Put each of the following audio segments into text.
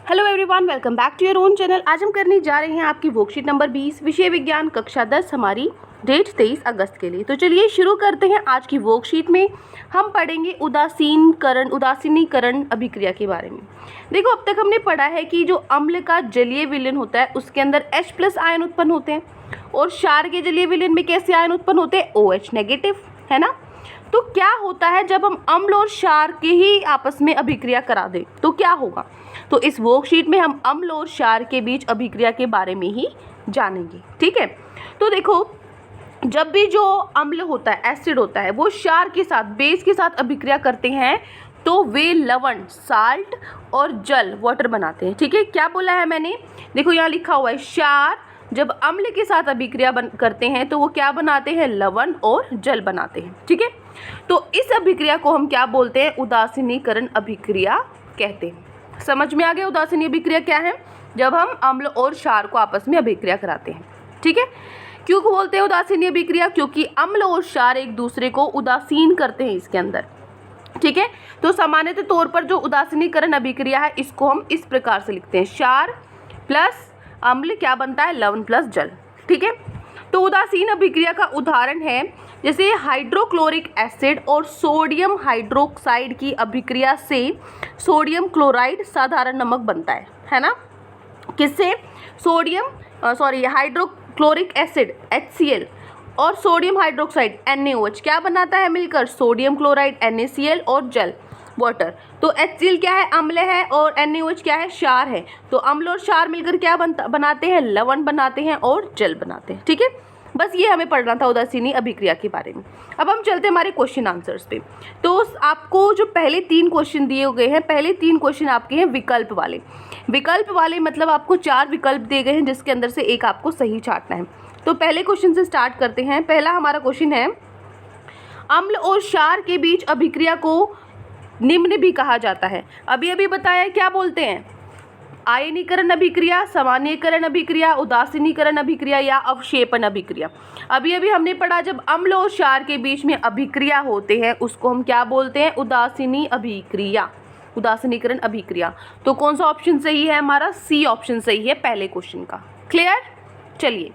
Hello everyone, welcome back to your own channel. आज हम करने जा रहे हैं आपकी वर्कशीट नंबर 20 विषय विज्ञान कक्षा 10 हमारी डेट 23 अगस्त के लिए। तो चलिए शुरू करते हैं। आज की वर्कशीट में हम पढ़ेंगे उदासीनीकरण अभिक्रिया के बारे में। देखो, अब तक हमने पढ़ा है कि जो अम्ल का जलीय विलयन होता है उसके अंदर H+ आयन उत्पन्न होते हैं और क्षार के जलीय विलयन में कैसे आयन उत्पन्न होते हैं, OH नेगेटिव, है ना। तो क्या होता है जब हम अम्ल और क्षार के ही आपस में अभिक्रिया करा दें तो क्या होगा। तो इस वर्कशीट में हम अम्ल और क्षार के बीच अभिक्रिया के बारे में ही जानेंगे, ठीक है। तो देखो, जब भी जो अम्ल होता है, एसिड होता है, वो क्षार के साथ, बेस के साथ अभिक्रिया करते हैं तो वे लवण, साल्ट और जल, वाटर बनाते हैं, ठीक है। क्या बोला है मैंने, देखो यहाँ लिखा हुआ है, क्षार जब अम्ल के साथ अभिक्रिया करते हैं तो वो क्या बनाते हैं, लवण और जल बनाते हैं, ठीक है। तो इस अभिक्रिया को हम क्या बोलते हैं, उदासीनीकरण अभिक्रिया कहते हैं। समझ में आ गया उदासीनी अभिक्रिया क्या है, जब हम अम्ल और क्षार को आपस में अभिक्रिया कराते हैं, ठीक है। क्यों बोलते हैं उदासीनी अभिक्रिया, क्योंकि अम्ल और क्षार एक दूसरे को उदासीन करते हैं इसके अंदर, ठीक है। तो सामान्यतः तौर पर जो उदासीनीकरण अभिक्रिया है इसको हम इस प्रकार से लिखते हैं, क्षार प्लस अम्ल क्या बनता है, लवण प्लस जल, ठीक है। तो उदासीन अभिक्रिया का उदाहरण है जैसे हाइड्रोक्लोरिक एसिड और सोडियम हाइड्रोक्साइड की अभिक्रिया से सोडियम क्लोराइड साधारण नमक बनता है ना। किससे, हाइड्रोक्लोरिक एसिड HCl और सोडियम हाइड्रोक्साइड NaOH क्या बनाता है मिलकर, सोडियम क्लोराइड NaCl और जल, वाटर। तो HCl क्या है, अम्ल है, और NaOH क्या है, क्षार है। तो अम्ल और क्षार मिलकर क्या बनाते हैं, लवण बनाते हैं और जल बनाते हैं, ठीक है। बस ये हमें पढ़ना था उदासीनी अभिक्रिया के बारे में। अब हम चलते हैं हमारे क्वेश्चन आंसर्स पे। तो आपको जो पहले 3 क्वेश्चन दिए गए हैं, पहले 3 क्वेश्चन आपके हैं विकल्प वाले, मतलब आपको 4 विकल्प दिए गए हैं जिसके अंदर से एक आपको सही छांटना है। तो पहले क्वेश्चन से स्टार्ट करते हैं। पहला हमारा क्वेश्चन है, अम्ल और क्षार के बीच अभिक्रिया को निम्न भी कहा जाता है। अभी बताया क्या बोलते हैं, आयनीकरण अभिक्रिया, सामान्यीकरण अभिक्रिया, उदासीनीकरण अभिक्रिया या अवक्षेपण अभिक्रिया। अभी हमने पढ़ा जब अम्ल और क्षार के बीच में अभिक्रिया होते हैं उसको हम क्या बोलते हैं, उदासीनीकरण अभिक्रिया। तो कौन सा ऑप्शन सही है हमारा, C ऑप्शन सही है पहले क्वेश्चन का। क्लियर, चलिए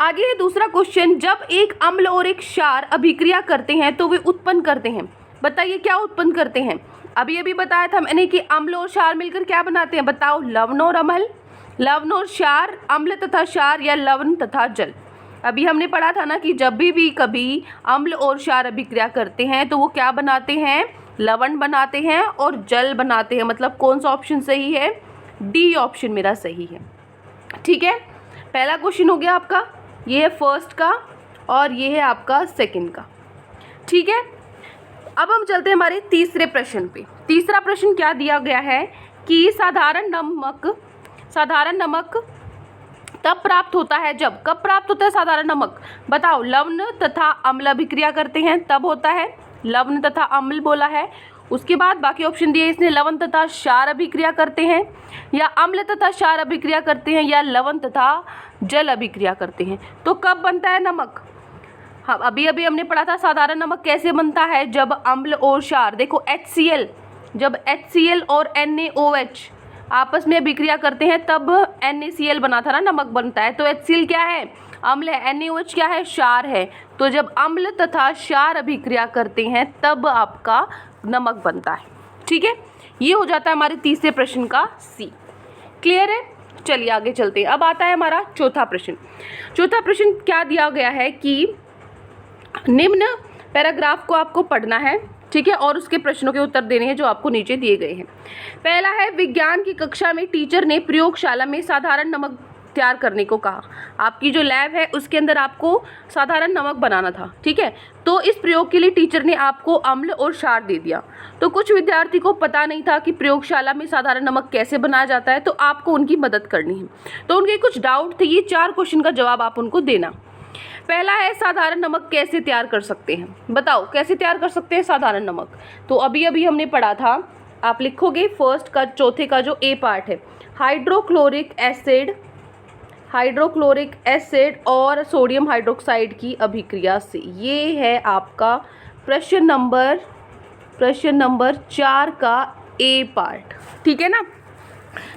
आगे है दूसरा क्वेश्चन। जब एक अम्ल और एक क्षार अभिक्रिया करते हैं तो वे उत्पन्न करते हैं, बताइए क्या उत्पन्न करते हैं। अभी बताया था मैंने कि अम्ल और क्षार मिलकर क्या बनाते हैं, बताओ, लवण और अम्ल, लवण और क्षार, अम्ल तथा क्षार या लवण तथा जल। अभी हमने पढ़ा था ना कि जब भी कभी अम्ल और क्षार अभिक्रिया करते हैं तो वो क्या बनाते हैं, लवण बनाते हैं और जल बनाते हैं। मतलब कौन सा ऑप्शन सही है, D ऑप्शन मेरा सही है, ठीक है। पहला क्वेश्चन हो गया आपका, ये है फर्स्ट का और ये है आपका सेकंड का, ठीक है। अब हम चलते हैं हमारे तीसरे प्रश्न पे। तीसरा प्रश्न क्या दिया गया है कि साधारण नमक तब प्राप्त होता है जब, कब प्राप्त होता है साधारण नमक, बताओ, लवण तथा अम्ल अभिक्रिया करते हैं तब होता है, लवण तथा अम्ल बोला है। उसके बाद बाकी ऑप्शन दिए इसने, लवण तथा क्षार अभिक्रिया करते हैं या अम्ल तथा क्षार अभिक्रिया करते हैं या लवण तथा जल अभिक्रिया करते हैं। तो कब बनता है नमक, हाँ अभी हमने पढ़ा था साधारण नमक कैसे बनता है, जब अम्ल और क्षार, देखो HCl, जब HCl और NaOH आपस में अभिक्रिया करते हैं तब NaCl बना था ना, नमक बनता है। तो HCl क्या है, अम्ल है, NaOH क्या है, क्षार है। तो जब अम्ल तथा क्षार अभिक्रिया करते हैं तब आपका नमक बनता है, ठीक है। ये हो जाता है हमारे तीसरे प्रश्न का C। क्लियर है, चलिए आगे चलते हैं। अब आता है हमारा चौथा प्रश्न। चौथा प्रश्न क्या दिया गया है कि निम्न पैराग्राफ को आपको पढ़ना है, ठीक है, और उसके प्रश्नों के उत्तर देने हैं जो आपको नीचे दिए गए हैं। पहला है, विज्ञान की कक्षा में टीचर ने प्रयोगशाला में साधारण नमक तैयार करने को कहा। आपकी जो लैब है उसके अंदर आपको साधारण नमक बनाना था, ठीक है। तो इस प्रयोग के लिए टीचर ने आपको अम्ल और क्षार दे दिया। तो कुछ विद्यार्थी को पता नहीं था कि प्रयोगशाला में साधारण नमक कैसे बनाया जाता है, तो आपको उनकी मदद करनी है। तो उनके कुछ डाउट थे, ये 4 क्वेश्चन का जवाब आप उनको देना। पहला है, साधारण नमक कैसे तैयार कर सकते हैं, बताओ कैसे तैयार कर सकते हैं साधारण नमक। तो अभी हमने पढ़ा था, आप लिखोगे फर्स्ट का, चौथे का जो A पार्ट है, हाइड्रोक्लोरिक एसिड और सोडियम हाइड्रोक्साइड की अभिक्रिया से। ये है आपका प्रश्न नंबर 4 का A पार्ट, ठीक है ना।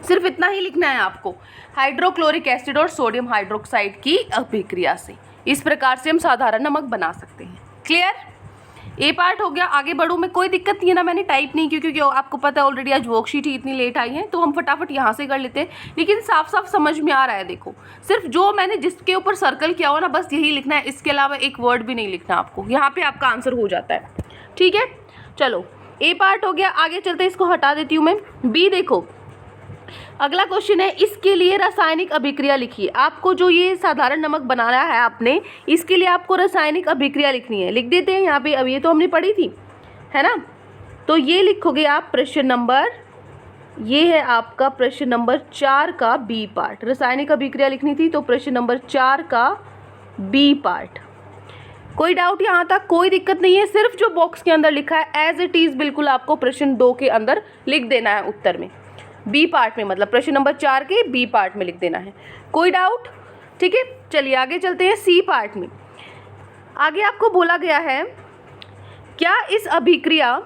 सिर्फ इतना ही लिखना है आपको, हाइड्रोक्लोरिक एसिड और सोडियम हाइड्रोक्साइड की अभिक्रिया से। इस प्रकार से हम साधारण नमक बना सकते हैं। क्लियर? ए पार्ट हो गया। आगे बढ़ूँ मैं, कोई दिक्कत नहीं है ना, मैंने टाइप नहीं की क्योंकि आपको पता है ऑलरेडी आज वर्कशीट ही इतनी लेट आई है, तो हम फटाफट यहाँ से कर लेते हैं। लेकिन साफ साफ समझ में आ रहा है, देखो सिर्फ जो मैंने जिसके ऊपर सर्कल किया हुआ ना बस यही लिखना है, इसके अलावा एक वर्ड भी नहीं लिखना आपको, यहाँ पे आपका आंसर हो जाता है। ठीक है, चलो ए पार्ट हो गया। आगे चलते, इसको हटा देती हूँ मैं। बी देखो, अगला क्वेश्चन है, इसके लिए रासायनिक अभिक्रिया लिखिए। आपको जो ये साधारण नमक बनाना है आपने, इसके लिए आपको रासायनिक अभिक्रिया लिखनी है। लिख देते हैं यहाँ पे, अब ये तो हमने पढ़ी थी, है ना। तो ये लिखोगे आप प्रश्न नंबर, ये है आपका प्रश्न नंबर 4 का बी पार्ट। रासायनिक अभिक्रिया लिखनी थी तो प्रश्न नंबर 4 का बी पार्ट। कोई डाउट यहाँ तक? कोई दिक्कत नहीं है। सिर्फ जो बॉक्स के अंदर लिखा है एज इट इज बिल्कुल आपको प्रश्न 2 के अंदर लिख देना है उत्तर में, बी पार्ट में, मतलब प्रश्न नंबर 4 के बी पार्ट में लिख देना है। कोई डाउट? ठीक है, चलिए आगे चलते हैं सी पार्ट में। आगे आपको बोला गया है, क्या इस अभिक्रिया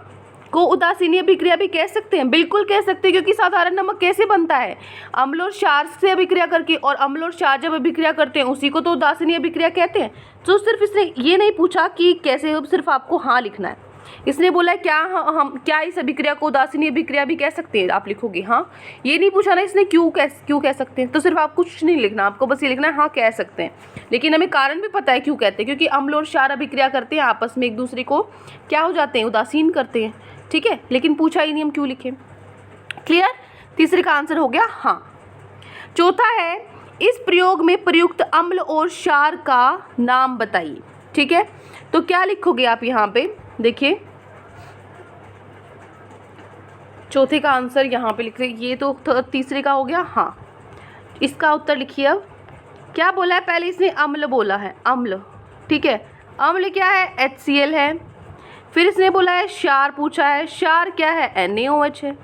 को उदासीनी अभिक्रिया भी कह सकते हैं? बिल्कुल कह सकते हैं, क्योंकि साधारण नमक कैसे बनता है? अम्ल और क्षार से अभिक्रिया करके, और अम्ल और क्षार जब अभिक्रिया करते हैं उसी को तो उदासीनी अभिक्रिया कहते हैं। तो सिर्फ इसने ये नहीं पूछा कि कैसे, सिर्फ आपको हाँ लिखना है। इसने बोला है क्या इस अभिक्रिया को उदासीनी अभिक्रिया भी कह सकते हैं? आप लिखोगे हाँ। ये नहीं पूछा ना इसने क्यों कह सकते हैं, तो सिर्फ आप कुछ नहीं लिखना, आपको बस ये लिखना है हाँ कह सकते हैं। लेकिन हमें कारण भी पता है क्यों कहते हैं, क्योंकि अम्ल और क्षार अभिक्रिया करते हैं, आपस में एक दूसरे को क्या हो जाते हैं, उदासीन करते हैं। ठीक है, लेकिन पूछा ही नहीं हम क्यों लिखें। क्लियर? तीसरे का आंसर हो गया हाँ। चौथा है, इस प्रयोग में प्रयुक्त अम्ल और क्षार का नाम बताइए। ठीक है, तो क्या लिखोगे आप यहाँ पे, देखिए चौथे का आंसर यहाँ पे लिख रहे, ये तो तीसरे का हो गया हाँ। इसका उत्तर लिखिए। अब क्या बोला है, पहले इसने अम्ल बोला है, अम्ल। ठीक है, अम्ल क्या है, HCl है। फिर इसने बोला है क्षार पूछा है, क्षार क्या है, NaOH है।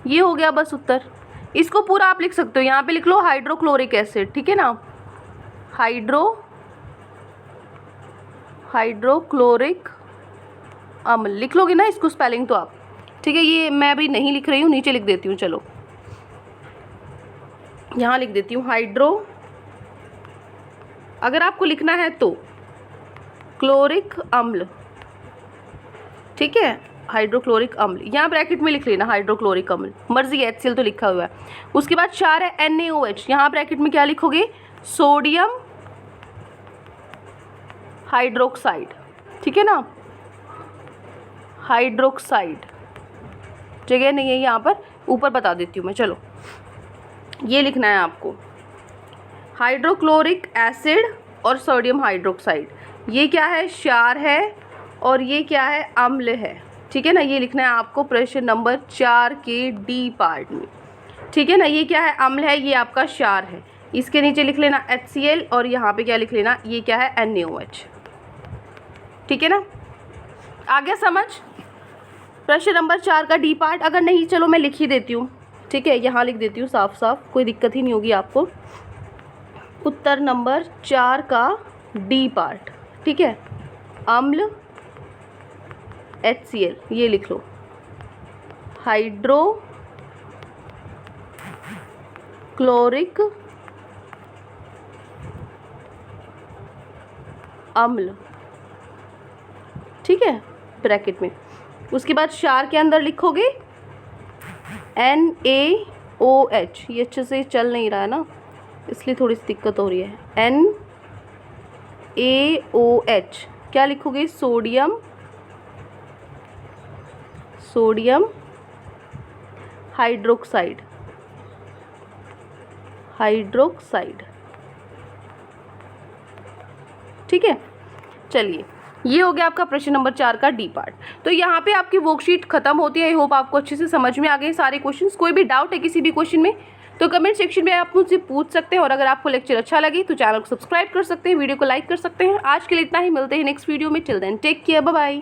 ये हो गया बस उत्तर। इसको पूरा आप लिख सकते हो, यहाँ पे लिख लो हाइड्रोक्लोरिक एसिड। ठीक है ना, हाइड्रोक्लोरिक अम्ल लिख लोगे ना इसको स्पेलिंग तो आप। ठीक है, ये मैं अभी नहीं लिख रही हूँ, नीचे लिख देती हूँ। चलो यहाँ लिख देती हूँ हाइड्रो, अगर आपको लिखना है तो क्लोरिक अम्ल। ठीक है, हाइड्रोक्लोरिक अम्ल यहाँ ब्रैकेट में लिख लेना, हाइड्रोक्लोरिक अम्ल, मर्जी HCl तो लिखा हुआ है। उसके बाद क्षार है NaOH, यहाँ ब्रैकेट में क्या लिखोगे, सोडियम हाइड्रोक्साइड। ठीक है ना, हाइड्रोक्साइड जगह नहीं है यहाँ पर, ऊपर बता देती हूँ मैं। चलो ये लिखना है आपको, हाइड्रोक्लोरिक एसिड और सोडियम हाइड्रोक्साइड। ये क्या है, क्षार है, और ये क्या है, अम्ल है। ठीक है ना, ये लिखना है आपको प्रश्न नंबर 4 के डी पार्ट में। ठीक है ना, ये क्या है, अम्ल है, ये आपका क्षार है। इसके नीचे लिख लेना HCl, और यहाँ पे क्या लिख लेना, ये क्या है, NaOH। ठीक है ना, आ गया समझ? प्रश्न नंबर 4 का डी पार्ट। अगर नहीं, चलो मैं लिख ही देती हूँ। ठीक है, यहाँ लिख देती हूँ साफ साफ, कोई दिक्कत ही नहीं होगी आपको। उत्तर नंबर 4 का डी पार्ट। ठीक है, अम्ल HCl, ये लिख लो, हाइड्रोक्लोरिक अम्ल। ठीक है, ब्रैकेट में। उसके बाद क्षार के अंदर लिखोगे NaOH। ये अच्छे से चल नहीं रहा है ना, इसलिए थोड़ी सी दिक्कत हो रही है। NaOH क्या लिखोगे, सोडियम हाइड्रोक्साइड। ठीक है, चलिए ये हो गया आपका प्रश्न नंबर 4 का डी पार्ट। तो यहाँ पे आपकी वर्कशीट खत्म होती है। आई होप आपको अच्छे से समझ में आ गए सारे क्वेश्चंस। कोई भी डाउट है किसी भी क्वेश्चन में तो कमेंट सेक्शन में आप मुझसे पूछ सकते हैं। और अगर आपको लेक्चर अच्छा लगे तो चैनल को सब्सक्राइब कर सकते हैं, वीडियो को लाइक कर सकते हैं। आज के लिए इतना ही, मिलते हैं नेक्स्ट वीडियो में। Till then take care, bye bye.